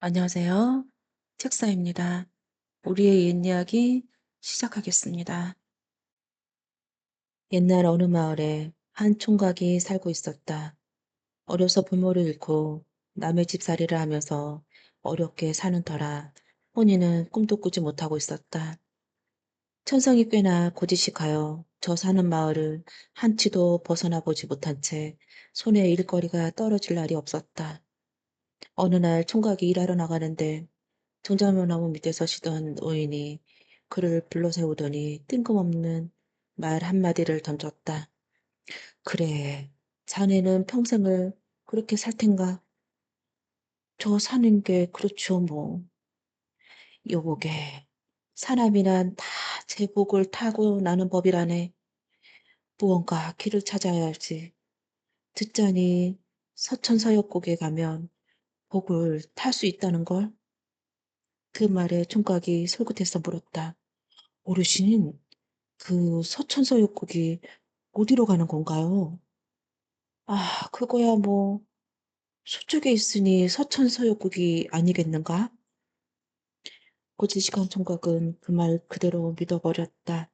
안녕하세요. 책사입니다. 우리의 옛 이야기 시작하겠습니다. 옛날 어느 마을에 한 총각이 살고 있었다. 어려서 부모를 잃고 남의 집살이를 하면서 어렵게 사는 터라 혼인은 꿈도 꾸지 못하고 있었다. 천성이 꽤나 고지식하여 저 사는 마을을 한치도 벗어나 보지 못한 채 손에 일거리가 떨어질 날이 없었다. 어느 날 총각이 일하러 나가는데 정자묘나무 밑에서 쉬던 노인이 그를 불러 세우더니 뜬금없는 말 한마디를 던졌다. 그래, 자네는 평생을 그렇게 살 텐가? 저 사는 게 그렇죠, 뭐. 여보게, 사람이란 다 제복을 타고 나는 법이라네. 무언가 길을 찾아야 할지. 듣자니 서천서역국에 가면 복을 탈 수 있다는 걸? 그 말에 총각이 솔깃해서 물었다. 어르신, 그 서천서역국이 어디로 가는 건가요? 아, 그거야 뭐 서쪽에 있으니 서천서역국이 아니겠는가? 고지식한 총각은 그 말 그대로 믿어버렸다.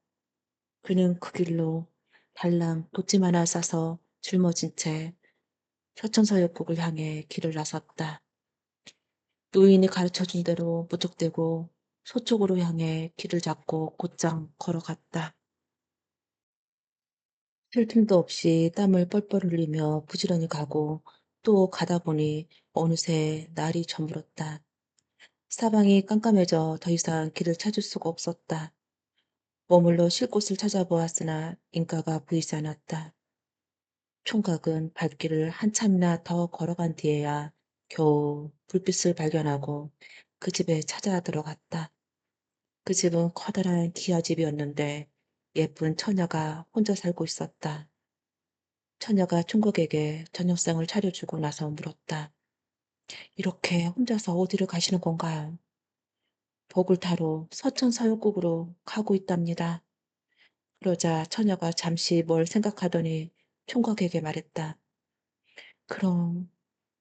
그는 그 길로 달랑 돛짐 하나 싸서 짊어진 채 서천서역국을 향해 길을 나섰다. 노인이 가르쳐준 대로 무턱대고 서쪽으로 향해 길을 잡고 곧장 걸어갔다. 쉴 틈도 없이 땀을 뻘뻘 흘리며 부지런히 가고 또 가다 보니 어느새 날이 저물었다. 사방이 깜깜해져 더 이상 길을 찾을 수가 없었다. 머물러 쉴 곳을 찾아보았으나 인가가 보이지 않았다. 총각은 발길을 한참이나 더 걸어간 뒤에야 겨우 불빛을 발견하고 그 집에 찾아 들어갔다. 그 집은 커다란 기와집이었는데 예쁜 처녀가 혼자 살고 있었다. 처녀가 총각에게 저녁상을 차려주고 나서 물었다. 이렇게 혼자서 어디를 가시는 건가요? 복을 타러 서천사역국으로 가고 있답니다. 그러자 처녀가 잠시 뭘 생각하더니 총각에게 말했다. 그럼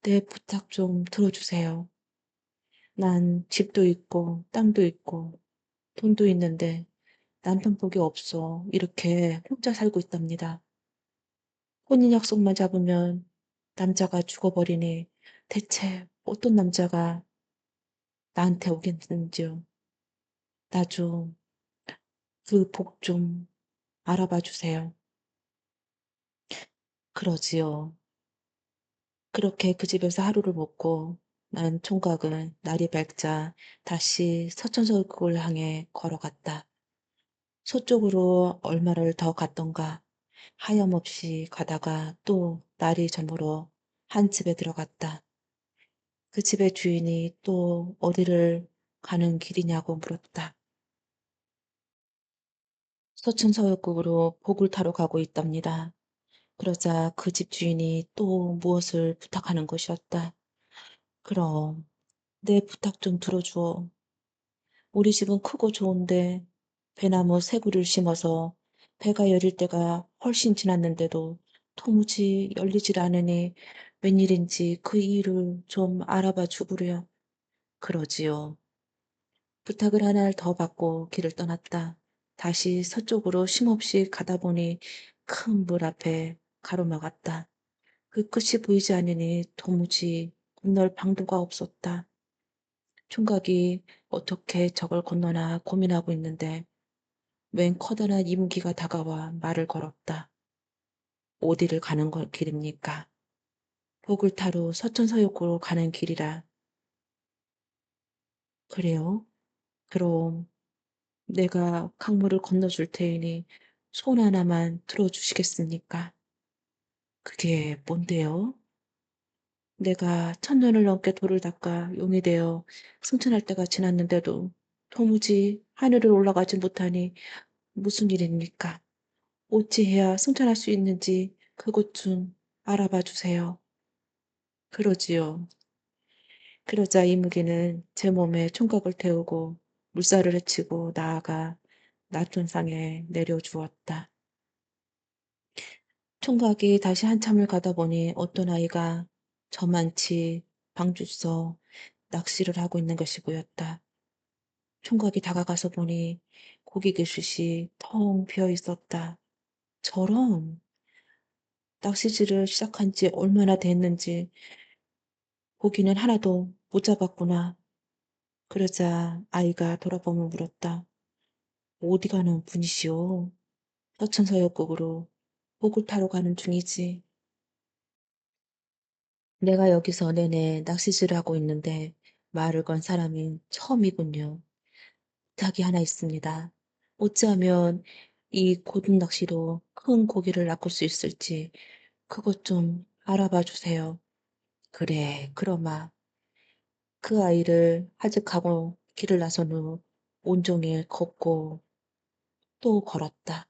내 부탁 좀 들어주세요. 난 집도 있고 땅도 있고 돈도 있는데 남편 복이 없어 이렇게 혼자 살고 있답니다. 혼인 약속만 잡으면 남자가 죽어버리니 대체 어떤 남자가 나한테 오겠는지요. 나 좀 그 복 좀 알아봐 주세요. 그러지요. 그렇게 그 집에서 하루를 묵고 난 총각은 날이 밝자 다시 서천서국을 향해 걸어갔다. 서쪽으로 얼마를 더 갔던가 하염없이 가다가 또 날이 저물어 한 집에 들어갔다. 그 집의 주인이 또 어디를 가는 길이냐고 물었다. 서천서역국으로 복을 타러 가고 있답니다. 그러자 그 집 주인이 또 무엇을 부탁하는 것이었다. 그럼 내 부탁 좀 들어주어. 우리 집은 크고 좋은데 배나무 세 그루를 심어서 배가 열릴 때가 훨씬 지났는데도 도무지 열리질 않으니 웬일인지 그 이유를 좀 알아봐 주구려. 그러지요. 부탁을 하나를 더 받고 길을 떠났다. 다시 서쪽으로 쉼없이 가다 보니 큰 물 앞에 가로막았다. 그 끝이 보이지 않으니 도무지 건널 방도가 없었다. 총각이 어떻게 저걸 건너나 고민하고 있는데 웬 커다란 이문기가 다가와 말을 걸었다. 어디를 가는 길입니까? 복을 타러 서천서역으로 가는 길이라. 그래요? 그럼 내가 강물을 건너줄 테니 손 하나만 들어주시겠습니까? 그게 뭔데요? 내가 천년을 넘게 돌을 닦아 용이 되어 승천할 때가 지났는데도 도무지 하늘을 올라가지 못하니 무슨 일입니까? 어찌해야 승천할 수 있는지 그것 좀 알아봐 주세요. 그러지요. 그러자 이무기는 제 몸에 총각을 태우고 물살을 헤치고 나아가 나촌상에 내려주었다. 총각이 다시 한참을 가다 보니 어떤 아이가 저만치 방주서 낚시를 하고 있는 것이 보였다. 총각이 다가가서 보니 고기깃이 텅 비어 있었다. 저런, 낚시질을 시작한 지 얼마나 됐는지 고기는 하나도 못 잡았구나. 그러자 아이가 돌아보며 물었다. 어디 가는 분이시오? 서천서역국으로 복을 타러 가는 중이지. 내가 여기서 내내 낚시질을 하고 있는데 말을 건 사람이 처음이군요. 부탁이 하나 있습니다. 어찌하면 이 고든 낚시로 큰 고기를 낚을 수 있을지 그것 좀 알아봐 주세요. 그래, 그러마. 그 아이를 하직하고 길을 나선 후 온종일 걷고 또 걸었다.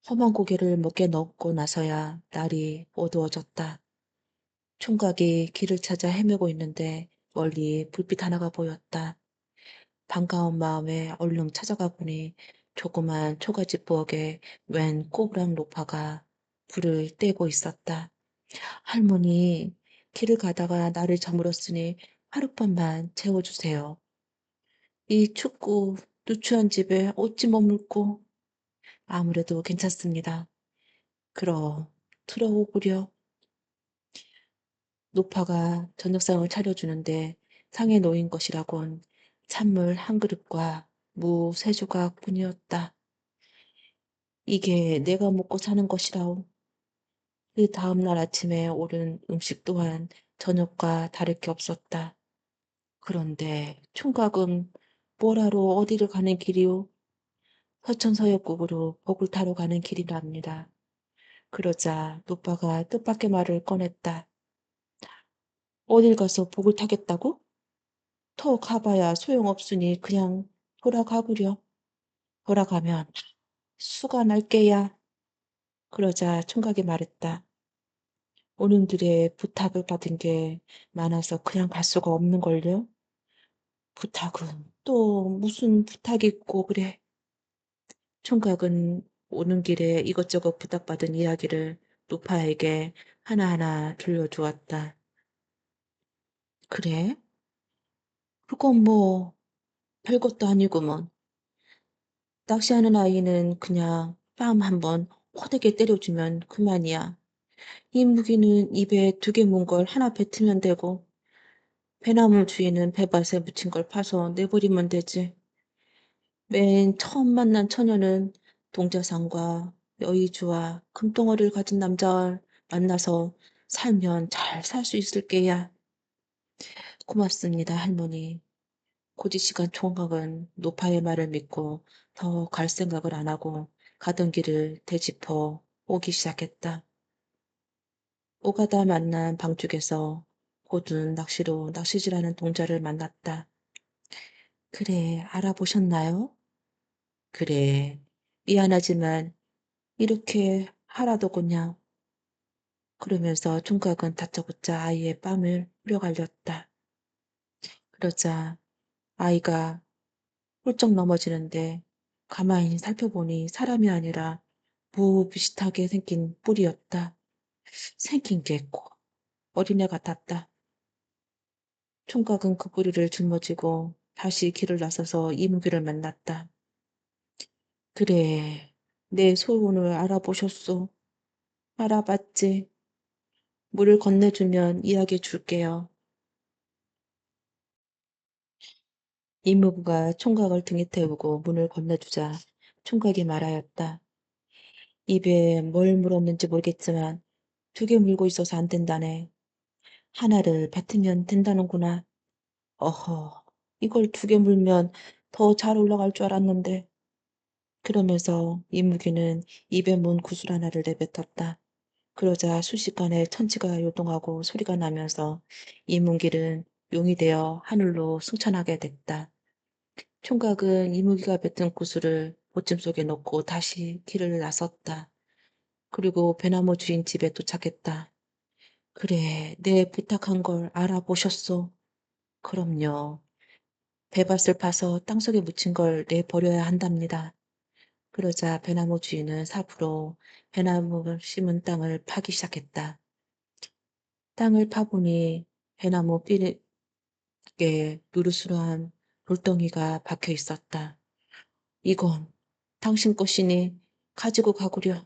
험한 고기를 목에 넣고 나서야 날이 어두워졌다. 총각이 길을 찾아 헤매고 있는데 멀리 불빛 하나가 보였다. 반가운 마음에 얼른 찾아가 보니 조그만 초가집 부엌에 웬 꼬부랑 노파가 불을 떼고 있었다. 할머니, 길을 가다가 나를 저물었으니 하룻밤만 재워주세요. 이 춥고 누추한 집에 어찌 머물고 아무래도 괜찮습니다. 그럼 들어오구려. 노파가 저녁상을 차려주는데 상에 놓인 것이라곤 찬물 한 그릇과 무 세 조각뿐이었다. 이게 내가 먹고 사는 것이라오. 그 다음 날 아침에 오른 음식 또한 저녁과 다를 게 없었다. 그런데 총각은 뭐라로 어디를 가는 길이오? 서천서역국으로 복을 타러 가는 길이랍니다. 그러자 노빠가 뜻밖의 말을 꺼냈다. 어딜 가서 복을 타겠다고? 더 가봐야 소용없으니 그냥 돌아가구려. 돌아가면 수가 날 게야. 그러자 총각이 말했다. 어른들의 부탁을 받은 게 많아서 그냥 갈 수가 없는걸요? 부탁은 또 무슨 부탁이 있고 그래. 총각은 오는 길에 이것저것 부탁받은 이야기를 노파에게 하나하나 들려주었다. 그래? 그건 뭐 별것도 아니구먼. 낚시하는 아이는 그냥 뺨 한번 호되게 때려주면 그만이야. 이 무기는 입에 두 개 문 걸 하나 뱉으면 되고 배나무 주위는 배밭에 묻힌 걸 파서 내버리면 되지. 맨 처음 만난 처녀는 동자상과 여의주와 금덩어리를 가진 남자를 만나서 살면 잘 살 수 있을 게야. 고맙습니다, 할머니. 고지시간 총각은 노파의 말을 믿고 더 갈 생각을 안 하고 가던 길을 되짚어 오기 시작했다. 오가다 만난 방쪽에서 곧은 낚시로 낚시질하는 동자를 만났다. 그래, 알아보셨나요? 그래, 미안하지만 이렇게 하라더군요. 그러면서 총각은 다짜고짜 아이의 뺨을 후려갈렸다. 그러자 아이가 훌쩍 넘어지는데 가만히 살펴보니 사람이 아니라 무 비슷하게 생긴 뿔이었다. 생긴 게 꼭 어린애 같았다. 총각은 그 뿌리를 짊어지고 다시 길을 나서서 이무기를 만났다. 그래, 내 소원을 알아보셨소. 알아봤지. 물을 건네주면 이야기해 줄게요. 이무구가 총각을 등에 태우고 문을 건네주자 총각이 말하였다. 입에 뭘 물었는지 모르겠지만 두 개 물고 있어서 안 된다네. 하나를 뱉으면 된다는구나. 어허, 이걸 두 개 물면 더 잘 올라갈 줄 알았는데. 그러면서 이무기는 입에 문 구슬 하나를 내뱉었다. 그러자 순식간에 천지가 요동하고 소리가 나면서 이문길은 용이 되어 하늘로 승천하게 됐다. 총각은 이무기가 뱉은 구슬을 보침 속에 넣고 다시 길을 나섰다. 그리고 배나무 주인 집에 도착했다. 그래, 내 부탁한 걸 알아보셨소? 그럼요. 배밭을 파서 땅속에 묻힌 걸 내버려야 한답니다. 그러자 배나무 주인은 삽으로 배나무를 심은 땅을 파기 시작했다. 땅을 파보니 배나무 게 누르스름한 돌덩이가 박혀 있었다. "이건 당신 것이니 가지고 가구려."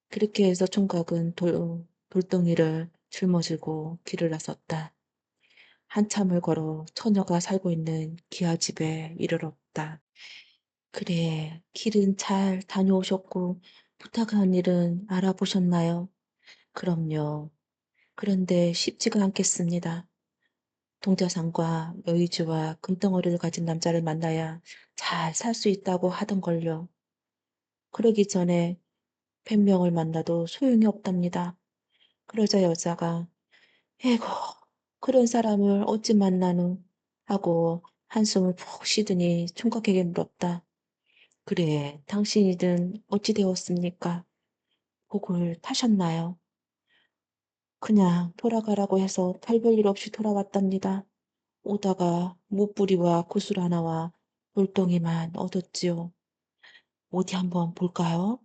그렇게 해서 총각은 돌덩이를 짊어지고 길을 나섰다. 한참을 걸어 처녀가 살고 있는 기아 집에 이르렀다. "그래, 길은 잘 다녀오셨고 부탁한 일은 알아보셨나요?" "그럼요. 그런데 쉽지가 않겠습니다. 동자상과 여의주와 금덩어리를 가진 남자를 만나야 잘 살 수 있다고 하던걸요. 그러기 전에 100명을 만나도 소용이 없답니다." 그러자 여자가 "에고, 그런 사람을 어찌 만나누?" 하고 한숨을 푹 쉬더니 총각에게 물었다. "그래, 당신이든 어찌 되었습니까? 복을 타셨나요?" "그냥 돌아가라고 해서 별 볼 일 없이 돌아왔답니다. 오다가 못부리와 구슬 하나와 돌덩이만 얻었지요." "어디 한번 볼까요?"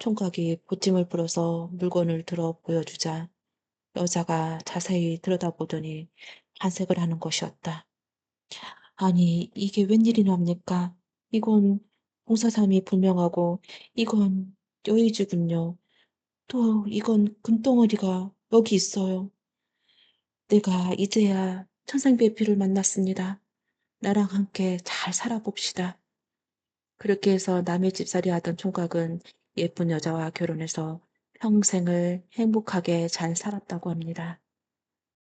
총각이 보찜을 불어서 물건을 들어 보여주자 여자가 자세히 들여다보더니 반색을 하는 것이었다. "아니, 이게 웬일이랍니까? 이건 봉사삼이 불명하고 이건 여의주군요. 또 이건 금덩어리가 여기 있어요. 내가 이제야 천생배필을 만났습니다. 나랑 함께 잘 살아봅시다." 그렇게 해서 남의 집살이 하던 총각은 예쁜 여자와 결혼해서 평생을 행복하게 잘 살았다고 합니다.